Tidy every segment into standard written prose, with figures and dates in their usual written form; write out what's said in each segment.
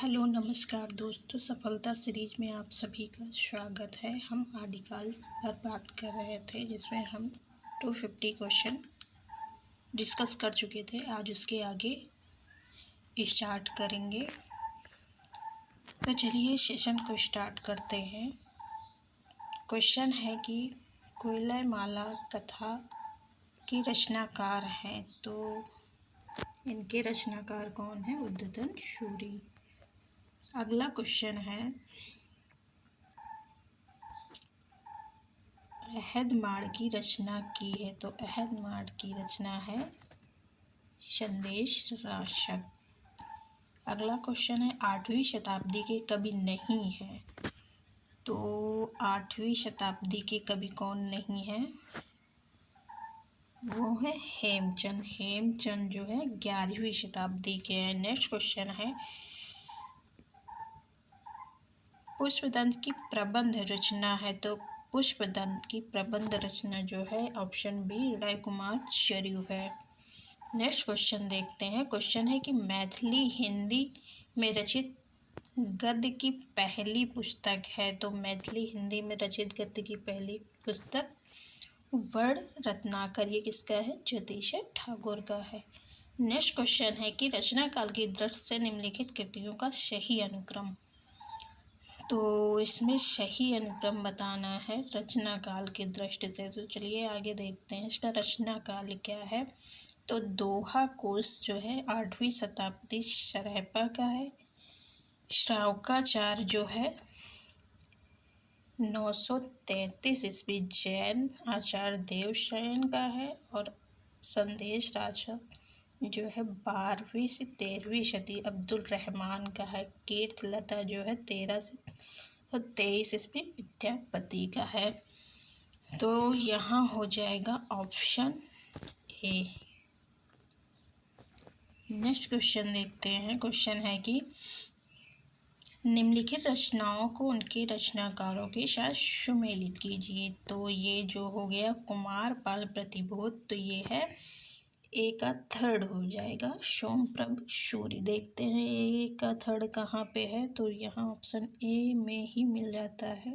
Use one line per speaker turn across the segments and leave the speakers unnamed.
Hello नमस्कार दोस्तों, सफलता सीरीज में आप सभी का स्वागत है। हम आदिकाल पर बात कर रहे थे जिसमें हम 250 क्वेश्चन डिस्कस कर चुके थे। आज उसके आगे स्टार्ट करेंगे। तो चलिए सेशन को स्टार्ट करते हैं। क्वेश्चन है कि कोयलामाला कथा की रचनाकार हैं, तो इनके रचनाकार कौन है? उद्दतन सूरी। अगला क्वेश्चन है अहदमाण की रचना की है, तो अहदमाण की रचना है संदेश राशक। अगला क्वेश्चन है 8वीं शताब्दी के कवि नहीं है, तो 8वीं शताब्दी के कवि कौन नहीं है? वो है हेमचंद। हेमचंद जो है 11वीं शताब्दी के हैं। नेक्स्ट क्वेश्चन है पुष्पदंत की प्रबंध रचना है, तो पुष्पदंत की प्रबंध रचना जो है ऑप्शन बी रायकुमार चर्यू है। नेक्स्ट क्वेश्चन देखते हैं। क्वेश्चन है कि मैथिली हिंदी में रचित गद्य की पहली पुस्तक है, तो मैथिली हिंदी में रचित गद्य की पहली पुस्तक वर्ण रत्नाकर, ये किसका है? ज्योतिष ठाकुर का है। नेक्स्ट क्वेश्चन है कि रचना काल की दृष्टि से निम्नलिखित कृतियों का सही अनुक्रम, तो इसमें सही अनुक्रम बताना है रचना काल की दृष्टि से। तो चलिए आगे देखते हैं इसका रचना काल क्या है। तो दोहा कोश जो है 8वीं शताब्दी शरहपा का है। श्रावकाचार जो है 933 ईस्वी जैन आचार्य देवशयन का है। और संदेश राजा जो है 12वीं से 13वीं शती अब्दुल रहमान का है। कीर्तलता जो है 13 से 23 ईस्वी विद्यापति का है। तो यहाँ हो जाएगा ऑप्शन ए। नेक्स्ट क्वेश्चन देखते हैं। क्वेश्चन है कि निम्नलिखित रचनाओं को उनके रचनाकारों के साथ सुमेलित कीजिए। तो ये जो हो गया कुमारपाल प्रतिबोध, तो ये है ए का थर्ड हो जाएगा सोमप्रभ सूरी। देखते हैं ए का थर्ड कहाँ पे है, तो यहाँ ऑप्शन ए में ही मिल जाता है।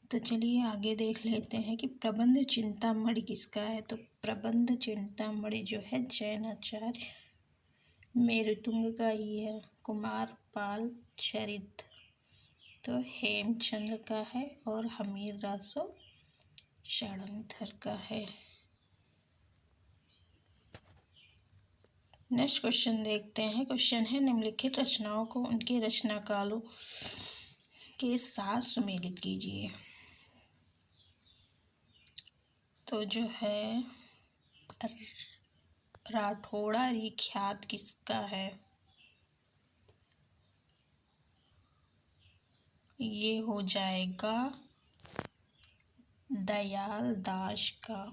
तो चलिए आगे देख लेते हैं कि प्रबंध चिंतामणि किसका है। तो प्रबंध चिंतामणि जो है जैनाचार्य मेरुतुंग का ही है। कुमारपाल चरित तो हेमचंद का है। और हमीर रासो षडंगर का है। नेक्स्ट क्वेश्चन देखते हैं। क्वेश्चन है निम्नलिखित रचनाओं को उनके रचनाकालों के साथ सुमेलित कीजिए। तो जो है राठौड़ा ख्यात किसका है? ये हो जाएगा दयाल दास का।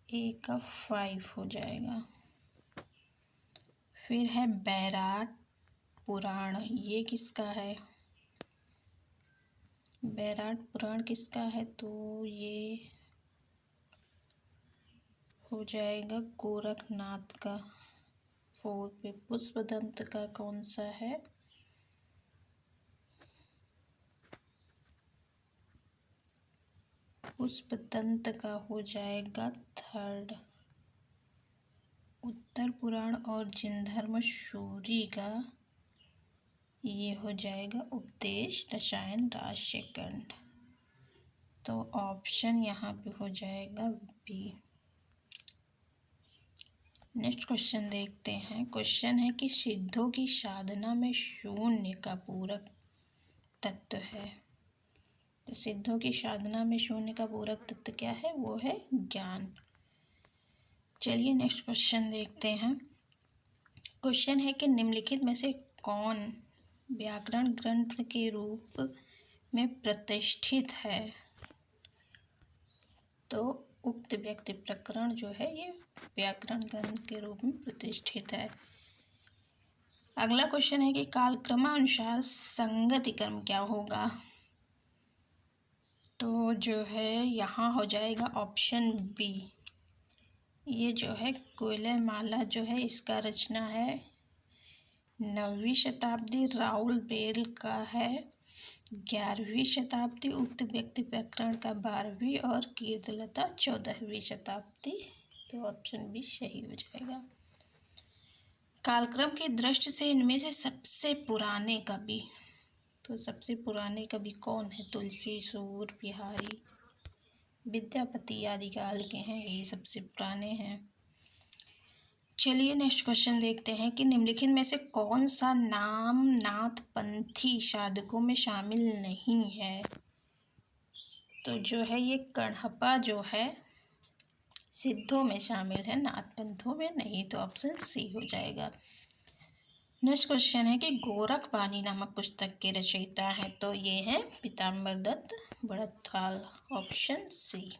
ए का 5 हो जाएगा। फिर है बैराट पुराण, ये किसका है? बैराट पुराण किसका है? तो ये हो जाएगा गोरखनाथ का। 4 पे पुष्पदंत का कौन सा है? पुष्पदंत का हो जाएगा 3rd। उत्तर पुराण और जिनधर्म सूरी का ये हो जाएगा उपदेश रसायन राशिखंड। तो ऑप्शन यहाँ पे हो जाएगा बी। नेक्स्ट क्वेश्चन देखते हैं। क्वेश्चन है कि सिद्धों की साधना में शून्य का पूरक तत्व है। तो सिद्धों की साधना में शून्य का पूरक तत्व क्या है? वो है ज्ञान। चलिए नेक्स्ट क्वेश्चन देखते हैं। क्वेश्चन है कि निम्नलिखित में से कौन व्याकरण ग्रंथ के रूप में प्रतिष्ठित है? तो उक्त व्यक्ति प्रकरण जो है ये व्याकरण ग्रंथ के रूप में प्रतिष्ठित है। अगला क्वेश्चन है कि कालक्रमानुसार संगति कर्म क्या होगा? तो जो है यहाँ हो जाएगा ऑप्शन बी। ये जो है कोयलामाला जो है इसका रचना है 9वीं शताब्दी राउल बेल का है। 11वीं शताब्दी उक्त व्यक्ति प्रकरण का 12वीं और कीर्तलता 14वीं शताब्दी। तो ऑप्शन बी सही हो जाएगा। कालक्रम की दृष्टि से इनमें से सबसे पुराने कवि, तो सबसे पुराने कवि कौन है? तुलसी, सूर, बिहारी, विद्यापति आदि काल के हैं, यही सबसे पुराने हैं। चलिए नेक्स्ट क्वेश्चन देखते हैं कि निम्नलिखित में से कौन सा नाम नाथपंथी साधकों में शामिल नहीं है? तो जो है ये कण्हपा जो है सिद्धों में शामिल है, नाथपंथों में नहीं, तो ऑप्शन सी हो जाएगा। नेक्स्ट क्वेश्चन है कि गोरखबानी नामक पुस्तक के रचयिता हैं, तो ये हैं पीताम्बर दत्त बड़थाल, ऑप्शन सी।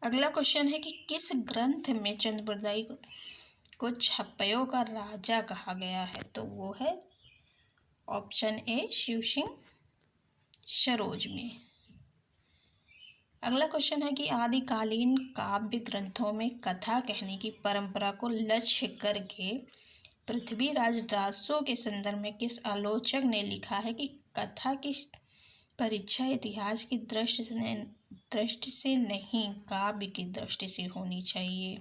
अगला क्वेश्चन है कि किस ग्रंथ में चंद्रबरदाई को छपैयों का राजा कहा गया है? तो वो है ऑप्शन ए शिवसिंह सरोज में। अगला क्वेश्चन है कि आदिकालीन काव्य ग्रंथों में कथा कहने की परंपरा को लक्ष्य करके पृथ्वीराज रासो के संदर्भ में किस आलोचक ने लिखा है कि कथा की परीक्षा इतिहास की दृष्टि से नहीं, काव्य की दृष्टि से होनी चाहिए।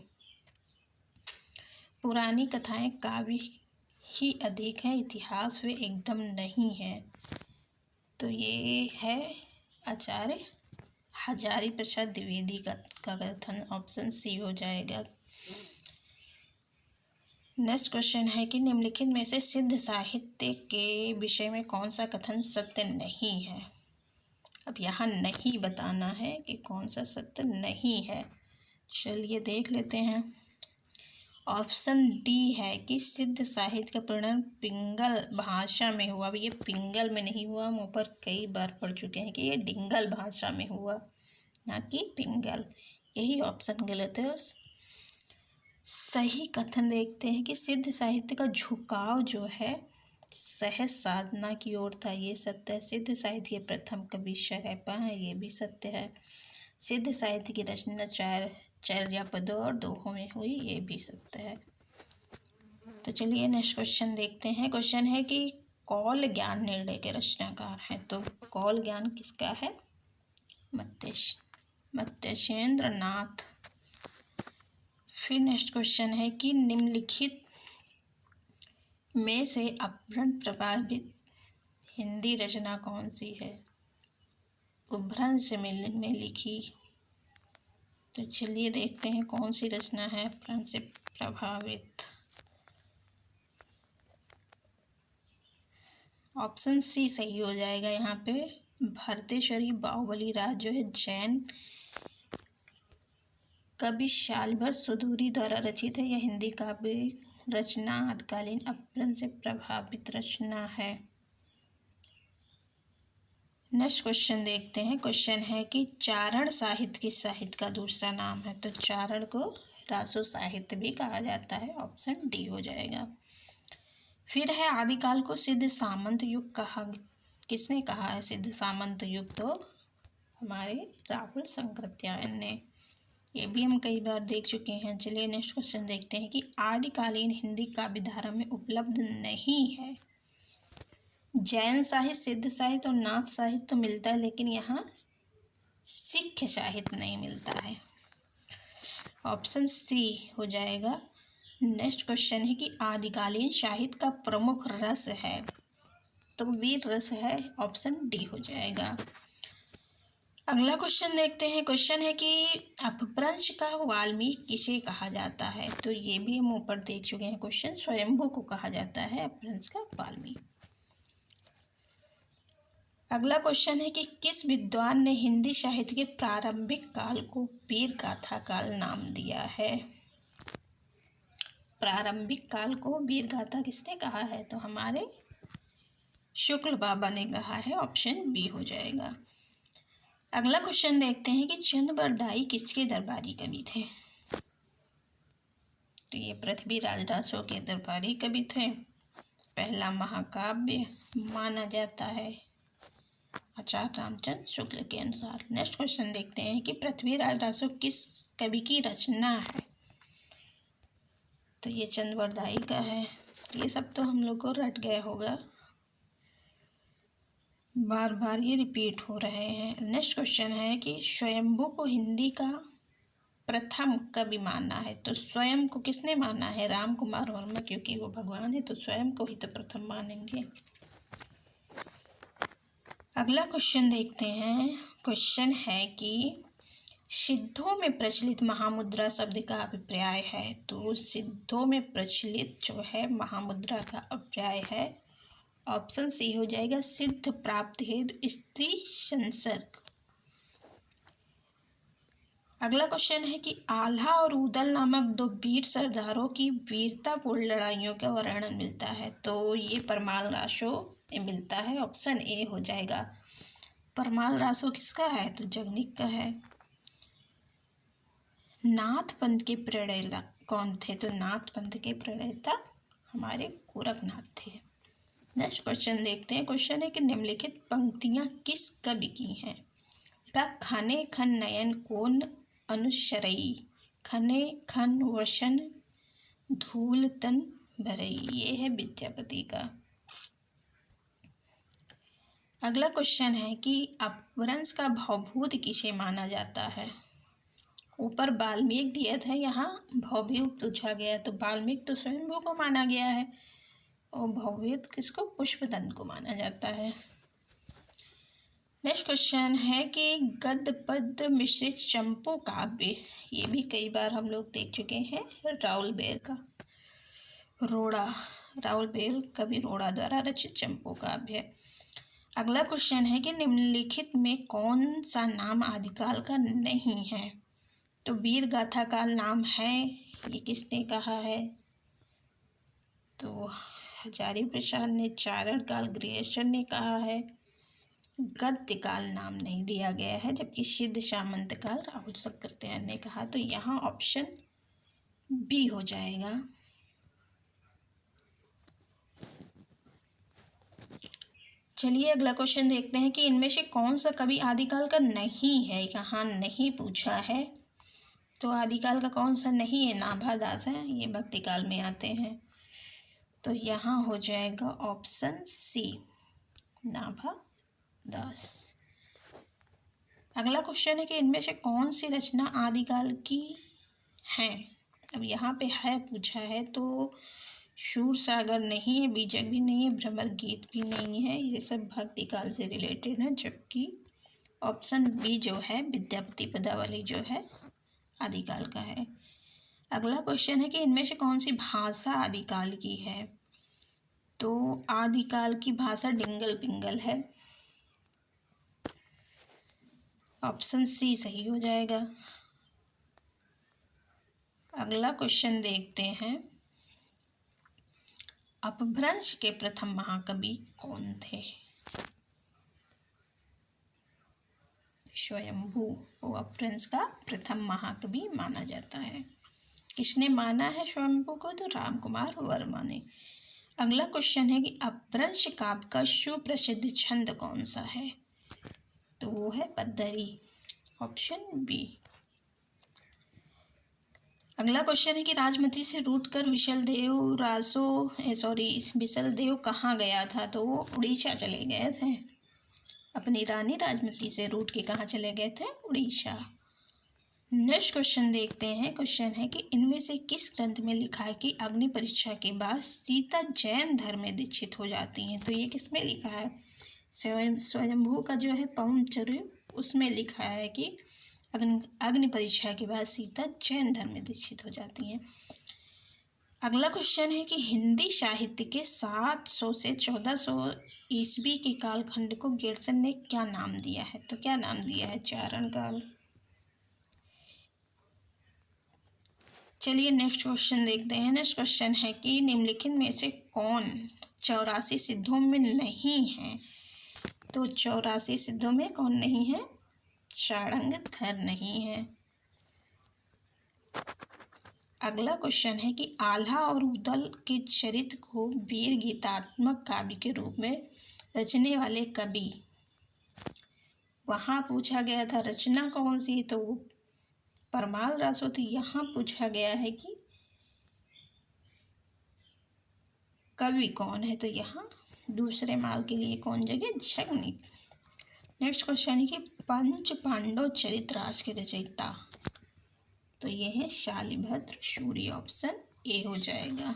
पुरानी कथाएं काव्य ही अधिक हैं, इतिहास वे एकदम नहीं है। तो ये है आचार्य हजारी प्रसाद द्विवेदी का कथन, ऑप्शन सी हो जाएगा। नेक्स्ट क्वेश्चन है कि निम्नलिखित में से सिद्ध साहित्य के विषय में कौन सा कथन सत्य नहीं है? अब यहाँ नहीं बताना है कि कौन सा सत्य नहीं है। चलिए देख लेते हैं। ऑप्शन डी है कि सिद्ध साहित्य का प्रणयन पिंगल भाषा में हुआ। अब ये पिंगल में नहीं हुआ, हम ऊपर कई बार पढ़ चुके हैं कि ये डिंगल भाषा में हुआ, ना कि पिंगल। यही ऑप्शन गलत है। सही कथन देखते हैं कि सिद्ध साहित्य का झुकाव जो है सहज साधना की ओर था, ये सत्य है। सिद्ध साहित्य के प्रथम कवि शरैपा हैं, ये भी सत्य है। सिद्ध साहित्य की रचना चर्यापदों और दोहों में हुई, ये भी सत्य है। तो चलिए नेक्स्ट क्वेश्चन देखते हैं। क्वेश्चन है कि कौल ज्ञान निर्णय के रचनाकार हैं, तो कौल ज्ञान किसका है? मत्स्येंद्र नाथ। फिर नेक्स्ट क्वेश्चन है कि निम्नलिखित में से अपभ्रंश प्रभावित हिंदी रचना कौन सी है? अपभ्रंश में लिखी। तो चलिए देखते हैं कौन सी रचना है अपभ्रंश से प्रभावित। ऑप्शन सी सही हो जाएगा यहाँ पे। भरतेश्वरी बाहुबली राज जो है जैन कवि शालभर सुधुरी द्वारा रचित है। यह हिंदी काव्य रचना आदिकालीन अपभ्रंश से प्रभावित रचना है। नेक्स्ट क्वेश्चन देखते हैं। क्वेश्चन है कि चारण साहित्य किस साहित्य का दूसरा नाम है? तो चारण को रासो साहित्य भी कहा जाता है, ऑप्शन डी हो जाएगा। फिर है आदिकाल को सिद्ध सामंत युग कहा, किसने कहा है सिद्ध सामंत युग? तो हमारे राहुल शंकराचार्य ने, ये भी हम कई बार देख चुके हैं। चलिए नेक्स्ट क्वेश्चन देखते हैं कि आदिकालीन हिंदी काव्य धारा में उपलब्ध नहीं है। जैन साहित्य, सिद्ध साहित्य और नाथ साहित्य तो मिलता है, लेकिन यहाँ सिख साहित्य नहीं मिलता है, ऑप्शन सी हो जाएगा। नेक्स्ट क्वेश्चन है कि आदिकालीन साहित्य का प्रमुख रस है, तो वीर रस है, ऑप्शन डी हो जाएगा। अगला क्वेश्चन देखते हैं। क्वेश्चन है कि अपभ्रंश का वाल्मीकि किसे कहा जाता है? तो ये भी हम ऊपर देख चुके हैं क्वेश्चन। स्वयंभू को कहा जाता है अपभ्रंश का वाल्मीकि। अगला क्वेश्चन है कि किस विद्वान ने हिंदी साहित्य के प्रारंभिक काल को वीर गाथा काल नाम दिया है? प्रारंभिक काल को वीर गाथा किसने कहा है? तो हमारे शुक्ल बाबा ने कहा है, ऑप्शन बी हो जाएगा। अगला क्वेश्चन देखते हैं कि चंद्रबरदाई किसके दरबारी कवि थे? तो ये पृथ्वीराज रासो के दरबारी कवि थे। पहला महाकाव्य माना जाता है आचार्य रामचंद्र शुक्ल के अनुसार। नेक्स्ट क्वेश्चन देखते हैं कि पृथ्वीराज रासो किस कवि की रचना है? तो ये चंद्रबरदाई का है। ये सब तो हम लोग को रट गया होगा, बार बार ये रिपीट हो रहे हैं। नेक्स्ट क्वेश्चन है कि स्वयंभू को हिंदी का प्रथम कवि माना है। तो स्वयं को किसने माना है? राम कुमार वर्मा, क्योंकि वो भगवान है तो स्वयं को ही तो प्रथम मानेंगे। अगला क्वेश्चन देखते हैं। क्वेश्चन है कि सिद्धों में प्रचलित महामुद्रा शब्द का अभिप्राय है। तो सिद्धों में प्रचलित जो है महामुद्रा का अभिप्राय है, ऑप्शन सी हो जाएगा, सिद्ध प्राप्ति हेतु स्त्री संसर्ग। अगला क्वेश्चन है कि आल्हा और उदल नामक दो वीर सरदारों की वीरतापूर्ण लड़ाइयों का वर्णन मिलता है। तो ये परमाल रासो में मिलता है, ऑप्शन ए हो जाएगा। परमाल रासो किसका है? तो जगनिक का है। नाथ पंथ के प्रणेता कौन थे? तो नाथ पंथ के प्रणेता हमारे गोरखनाथ थे। नेक्स्ट क्वेश्चन देखते हैं। क्वेश्चन है कि निम्नलिखित पंक्तियां किस कवि की हैं? का खने खन नयन कोन अनुशरई, खने खन वसन धूल तन भरई। ये है विद्यापति का। अगला क्वेश्चन है कि अपभ्रंश का भवभूत किसे माना जाता है? ऊपर वाल्मीकि दिया था, यहाँ भवभूत पूछा गया, तो वाल्मीकि तो स्वयंभू को माना गया है और भवभूत किसको? पुष्पदंत को माना जाता है। नेक्स्ट क्वेश्चन है कि गद्य पद्य मिश्रित चंपू काव्य, ये भी कई बार हम लोग देख चुके हैं, राउल बेर का रोड़ा, राउल बेर कवि रोड़ा द्वारा रचित चंपू काव्य। अगला क्वेश्चन है कि निम्नलिखित में कौन सा नाम आदिकाल का नहीं है? तो वीर गाथा का नाम है, ये किसने कहा है? तो हजारी प्रसाद ने। चारण काल ग्रेसन ने कहा है। गद्य काल नाम नहीं दिया गया है, जबकि सिद्ध सामंत काल राहुल सक्राचार्य ने कहा। तो यहाँ ऑप्शन बी हो जाएगा। चलिए अगला क्वेश्चन देखते हैं कि इनमें से कौन सा कवि आदिकाल का नहीं है। यहाँ नहीं पूछा है, तो आदिकाल का कौन सा नहीं है? नाभा दास है, ये भक्ति काल में आते हैं। तो यहाँ हो जाएगा ऑप्शन सी, नाभा दास। अगला क्वेश्चन है कि इनमें से कौन सी रचना आदिकाल की है? अब यहाँ पे है पूछा है, तो शूर सागर नहीं है, बीजक भी नहीं है, भ्रमर गीत भी नहीं है, ये सब भक्ति काल से रिलेटेड है। जबकि ऑप्शन बी जो है विद्यापति पदावली जो है आदिकाल का है। अगला क्वेश्चन है कि इनमें से कौन सी भाषा आदिकाल की है? तो आदिकाल की भाषा डिंगल पिंगल है, ऑप्शन सी सही हो जाएगा। अगला क्वेश्चन देखते हैं। अपभ्रंश के प्रथम महाकवि कौन थे? स्वयंभू को अपभ्रंश का प्रथम महाकवि माना जाता है। किसने माना है स्वयंभू को? तो राम कुमार वर्मा ने। अगला क्वेश्चन है कि अपभ्रंश काव्य का सुप्रसिद्ध छंद कौन सा है? तो वो है पद्धरी, ऑप्शन बी। अगला क्वेश्चन है कि राजमती से रूठकर विशल देव कहाँ गया था? तो वो उड़ीसा चले गए थे। अपनी रानी राजमती से रूठ के कहाँ चले गए थे? उड़ीसा। नेक्स्ट क्वेश्चन देखते हैं। क्वेश्चन है कि इनमें से किस ग्रंथ में लिखा है कि अग्नि परीक्षा के बाद सीता जैन धर्म में दीक्षित हो जाती हैं? तो ये किस में लिखा है? स्वयंभू का जो है पौंचर्य, उसमें लिखा है कि अग्नि परीक्षा के बाद सीता जैन धर्म में दीक्षित हो जाती हैं। अगला क्वेश्चन है कि हिंदी साहित्य के 700 से 1400 ईस्वी के कालखंड को गेरसन ने क्या नाम दिया है? तो क्या नाम दिया है? चारण काल। चलिए नेक्स्ट क्वेश्चन देखते हैं। नेक्स्ट क्वेश्चन है कि निम्नलिखित में से कौन 84 सिद्धों में नहीं है? तो 84 सिद्धों में कौन नहीं है? षडांगधर नहीं है। अगला क्वेश्चन है कि आल्हा और उदल के चरित्र को वीर गीतात्मक काव्य के रूप में रचने वाले कवि, वहाँ पूछा गया था रचना कौन सी? तो परमाल रासो। तो यहाँ पूछा गया है कि कवि कौन है? तो यहाँ दूसरे माल के लिए कौन जगह? जगनी। नेक्स्ट क्वेश्चन है कि पंच पांडव चरित रास के रचयिता, तो ये है शालिभद्र सूर्य, ऑप्शन ए हो जाएगा।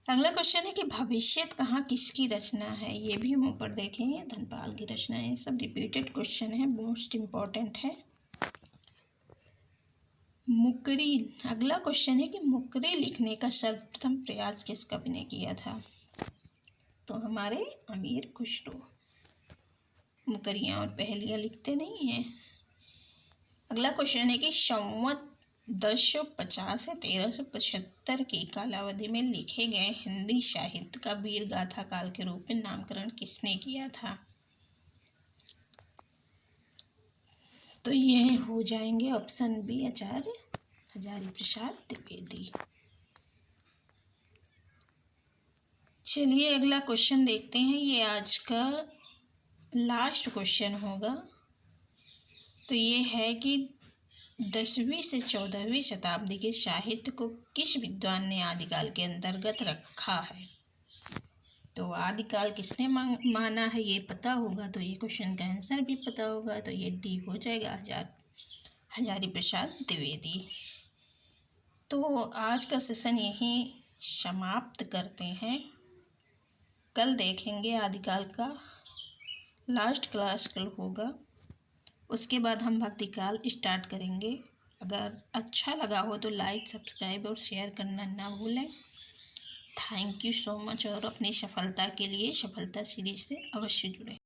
अगला क्वेश्चन है कि भविष्यत कहाँ किसकी रचना है? ये भी हम ऊपर देखेंगे, धनपाल की रचना है। सब रिपीटेड क्वेश्चन है, मोस्ट इम्पॉर्टेंट है। मुकरी, अगला क्वेश्चन है कि मुकरी लिखने का सर्वप्रथम प्रयास किस कवि ने किया था? तो हमारे अमीर खुसरो। मुकरियाँ और पहेलियाँ लिखते नहीं हैं। अगला क्वेश्चन है कि संवत 1050 से 1375 की कालावधि में लिखे गए हिंदी साहित्य का वीर गाथा काल के रूप में नामकरण किसने किया था? तो ये हो जाएंगे ऑप्शन बी, आचार्य हजारी प्रसाद द्विवेदी। चलिए अगला क्वेश्चन देखते हैं, ये आज का लास्ट क्वेश्चन होगा। तो ये है कि 10वीं से 14वीं शताब्दी के साहित्य को किस विद्वान ने आदिकाल के अंतर्गत रखा है? तो आदिकाल किसने माना है ये पता होगा, तो ये क्वेश्चन का आंसर भी पता होगा, तो ये डी हो जाएगा, हजारी प्रसाद द्विवेदी। तो आज का सेशन यहीं समाप्त करते हैं। कल देखेंगे आदिकाल का लास्ट क्लास कल होगा, उसके बाद हम भक्तिकाल स्टार्ट करेंगे। अगर अच्छा लगा हो तो लाइक, सब्सक्राइब और शेयर करना ना भूलें। थैंक यू सो मच, और अपनी सफलता के लिए सफलता सीरीज से अवश्य जुड़ें।